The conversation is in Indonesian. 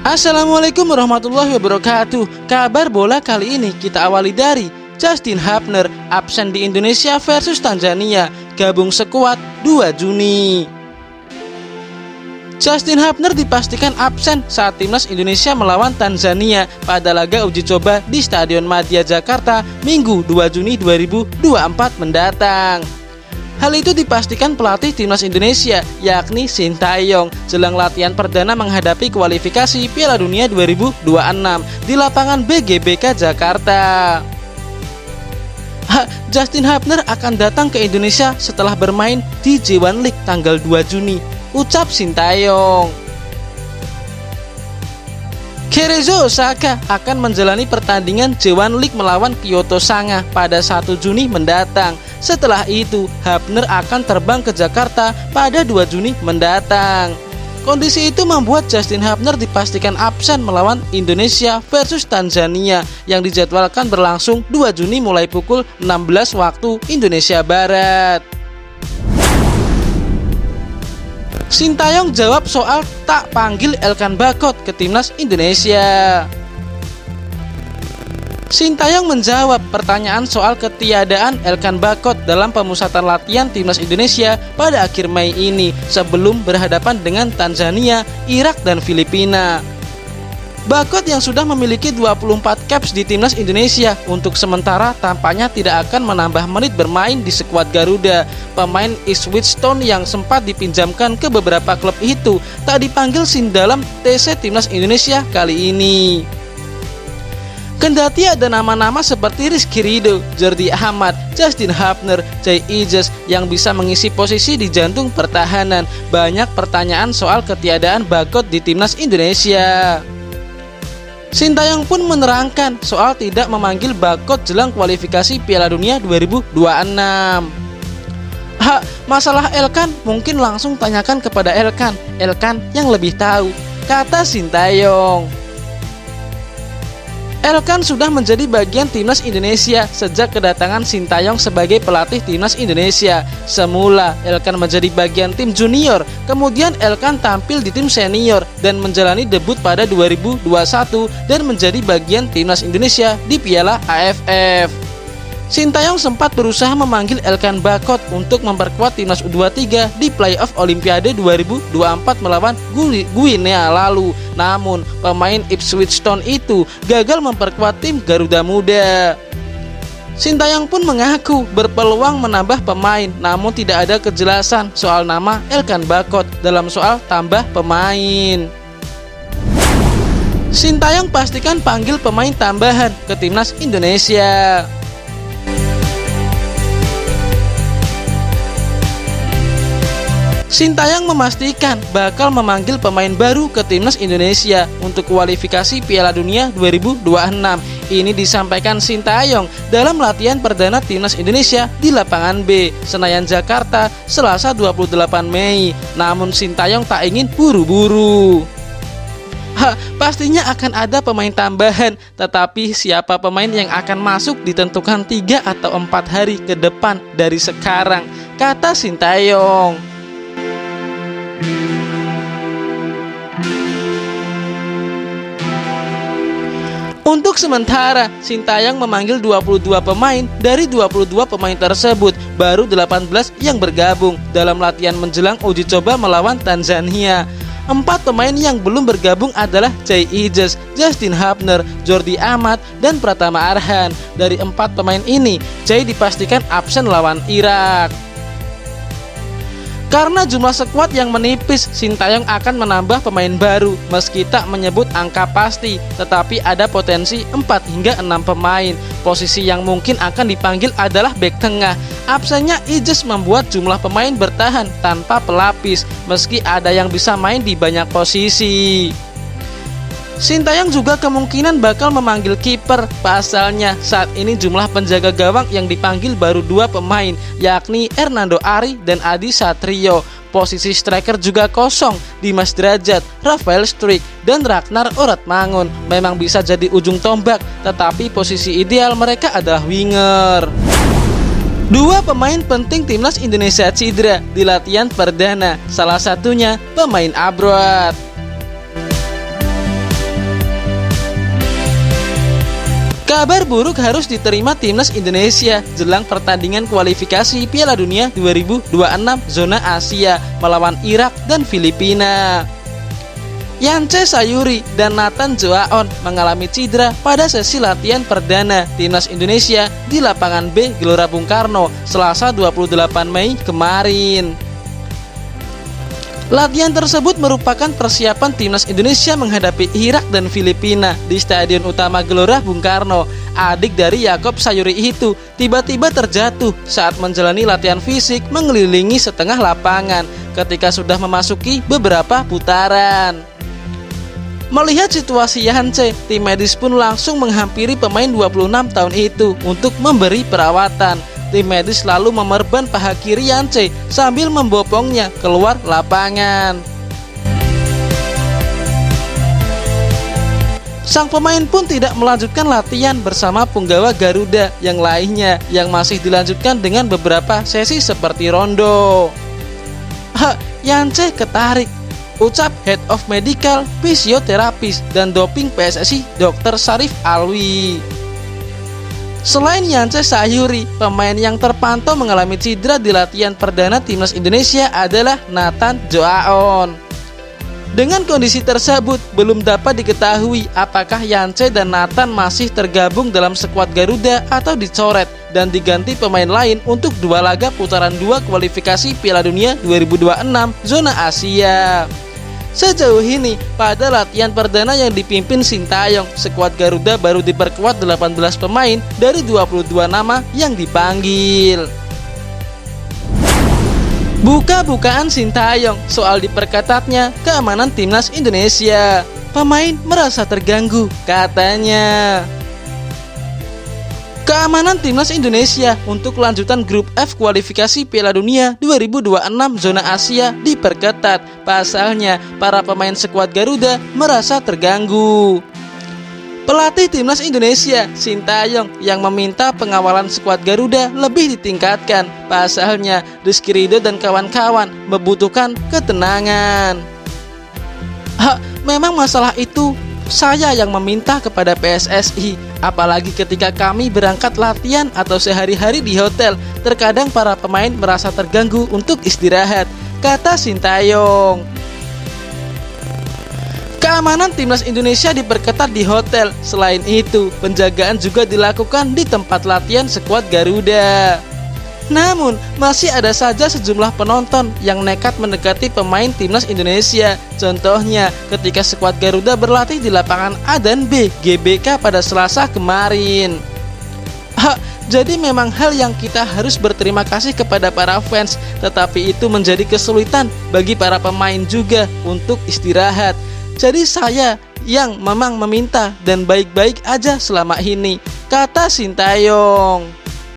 Assalamualaikum warahmatullahi wabarakatuh. Kabar bola kali ini kita awali dari Justin Hapner absen di Indonesia versus Tanzania, gabung skuad 2 Juni. Justin Hapner dipastikan absen saat timnas Indonesia melawan Tanzania pada laga uji coba di Stadion Madia Jakarta Minggu 2 Juni 2024 mendatang. Hal itu dipastikan pelatih timnas Indonesia yakni Sintayong jelang latihan perdana menghadapi kualifikasi Piala Dunia 2026 di lapangan BGBK Jakarta. Justin Hapner akan datang ke Indonesia setelah bermain di J1 League tanggal 2 Juni, ucap Sintayong. Kerezo Osaka akan menjalani pertandingan J1 League melawan Kyoto Sanga pada 1 Juni mendatang. Setelah itu, Hapner akan terbang ke Jakarta pada 2 Juni mendatang. Kondisi itu membuat Justin Hapner dipastikan absen melawan Indonesia versus Tanzania yang dijadwalkan berlangsung 2 Juni mulai pukul 16 waktu Indonesia Barat. Sintayong jawab soal tak panggil Elkan Bakot ke timnas Indonesia. Sintayong menjawab pertanyaan soal ketiadaan Elkan Bakot dalam pemusatan latihan timnas Indonesia pada akhir Mei ini sebelum berhadapan dengan Tanzania, Irak, dan Filipina. Bakot yang sudah memiliki 24 caps di timnas Indonesia untuk sementara tampaknya tidak akan menambah menit bermain di skuad Garuda. Pemain Ipswich Town yang sempat dipinjamkan ke beberapa klub itu tak dipanggil dalam TC timnas Indonesia kali ini. Kendati ada nama-nama seperti Rizky Ridho, Jordi Amat, Justin Hapner, Jay Ijes yang bisa mengisi posisi di jantung pertahanan, banyak pertanyaan soal ketiadaan Bakot di timnas Indonesia. Sintayong pun menerangkan soal tidak memanggil Bakot jelang kualifikasi Piala Dunia 2026. Masalah Elkan mungkin langsung tanyakan kepada Elkan yang lebih tahu, kata Sintayong. Elkan sudah menjadi bagian timnas Indonesia sejak kedatangan Sintayong sebagai pelatih timnas Indonesia. Semula Elkan menjadi bagian tim junior, kemudian Elkan tampil di tim senior dan menjalani debut pada 2021 dan menjadi bagian timnas Indonesia di Piala AFF. Sintayong sempat berusaha memanggil Elkan Bakot untuk memperkuat timnas U23 di playoff Olimpiade 2024 melawan Guinea lalu. Namun, pemain Ipswich Town itu gagal memperkuat tim Garuda Muda. Sintayong pun mengaku berpeluang menambah pemain, namun tidak ada kejelasan soal nama Elkan Bakot dalam soal tambah pemain. Sintayong pastikan panggil pemain tambahan ke timnas Indonesia. Sintayong memastikan bakal memanggil pemain baru ke timnas Indonesia untuk kualifikasi Piala Dunia 2026. Ini disampaikan Sintayong dalam latihan perdana timnas Indonesia di lapangan B, Senayan Jakarta, Selasa 28 Mei. Namun Sintayong tak ingin buru-buru. Pastinya akan ada pemain tambahan, tetapi siapa pemain yang akan masuk ditentukan 3 atau 4 hari ke depan dari sekarang, kata Sintayong. Untuk sementara, Sintayong memanggil 22 pemain. Dari 22 pemain tersebut, baru 18 yang bergabung dalam latihan menjelang uji coba melawan Tanzania. 4 pemain yang belum bergabung adalah Jay Ijes, Justin Hapner, Jordi Amat, dan Pratama Arhan. Dari 4 pemain ini, Jay dipastikan absen lawan Irak. Karena jumlah skuad yang menipis, Sintayong akan menambah pemain baru. Meski tak menyebut angka pasti, tetapi ada potensi 4 hingga 6 pemain. Posisi yang mungkin akan dipanggil adalah bek tengah. Absennya Ijes membuat jumlah pemain bertahan tanpa pelapis, meski ada yang bisa main di banyak posisi. Sintayong juga kemungkinan bakal memanggil kiper. Pasalnya saat ini jumlah penjaga gawang yang dipanggil baru 2 pemain, yakni Hernando Ari dan Adi Satrio. Posisi striker juga kosong, Dimas Derajat, Rafael Struijk, dan Ragnar Oratmangun. Memang bisa jadi ujung tombak, tetapi posisi ideal mereka adalah winger. 2 pemain penting timnas Indonesia cedera di latihan perdana, salah satunya pemain Abroad. Kabar buruk harus diterima timnas Indonesia jelang pertandingan kualifikasi Piala Dunia 2026 zona Asia melawan Irak dan Filipina. Yance Sayuri dan Nathan Joaon mengalami cedera pada sesi latihan perdana timnas Indonesia di lapangan B Gelora Bung Karno Selasa 28 Mei kemarin. Latihan tersebut merupakan persiapan timnas Indonesia menghadapi Irak dan Filipina di Stadion Utama Gelora Bung Karno. Adik dari Yakob Sayuri itu tiba-tiba terjatuh saat menjalani latihan fisik mengelilingi setengah lapangan ketika sudah memasuki beberapa putaran. Melihat situasi Yance, tim medis pun langsung menghampiri pemain 26 tahun itu untuk memberi perawatan. Tim medis lalu memerban paha kiri Yance sambil membopongnya keluar lapangan. Sang pemain pun tidak melanjutkan latihan bersama punggawa Garuda yang lainnya yang masih dilanjutkan dengan beberapa sesi seperti rondo. Yance ketarik, ucap Head of Medical, Fisioterapis, dan Doping PSSI Dr. Syarif Alwi. Selain Yance Sayuri, pemain yang terpantau mengalami cedera di latihan perdana timnas Indonesia adalah Nathan Joaon. Dengan kondisi tersebut, belum dapat diketahui apakah Yance dan Nathan masih tergabung dalam skuad Garuda atau dicoret dan diganti pemain lain untuk 2 laga putaran 2 kualifikasi Piala Dunia 2026 zona Asia. Sejauh ini, pada latihan perdana yang dipimpin Sintayong, skuad Garuda baru diperkuat 18 pemain dari 22 nama yang dipanggil. Buka-bukaan Sintayong soal diperketatnya keamanan timnas Indonesia. Pemain merasa terganggu, katanya. Keamanan timnas Indonesia untuk lanjutan grup F kualifikasi Piala Dunia 2026 zona Asia diperketat. Pasalnya, para pemain skuad Garuda merasa terganggu. Pelatih timnas Indonesia, Sintayong, yang meminta pengawalan skuad Garuda lebih ditingkatkan. Pasalnya, Rizky Ridho dan kawan-kawan membutuhkan ketenangan. Memang masalah itu saya yang meminta kepada PSSI, apalagi ketika kami berangkat latihan atau sehari-hari di hotel. Terkadang para pemain merasa terganggu untuk istirahat, kata Sintayong. Keamanan timnas Indonesia diperketat di hotel. Selain itu, penjagaan juga dilakukan di tempat latihan skuad Garuda. Namun, masih ada saja sejumlah penonton yang nekat mendekati pemain timnas Indonesia. Contohnya, ketika skuad Garuda berlatih di lapangan A dan B GBK pada Selasa kemarin. Jadi memang hal yang kita harus berterima kasih kepada para fans, tetapi itu menjadi kesulitan bagi para pemain juga untuk istirahat. Jadi saya yang memang meminta dan baik-baik aja selama ini, kata Sintayong.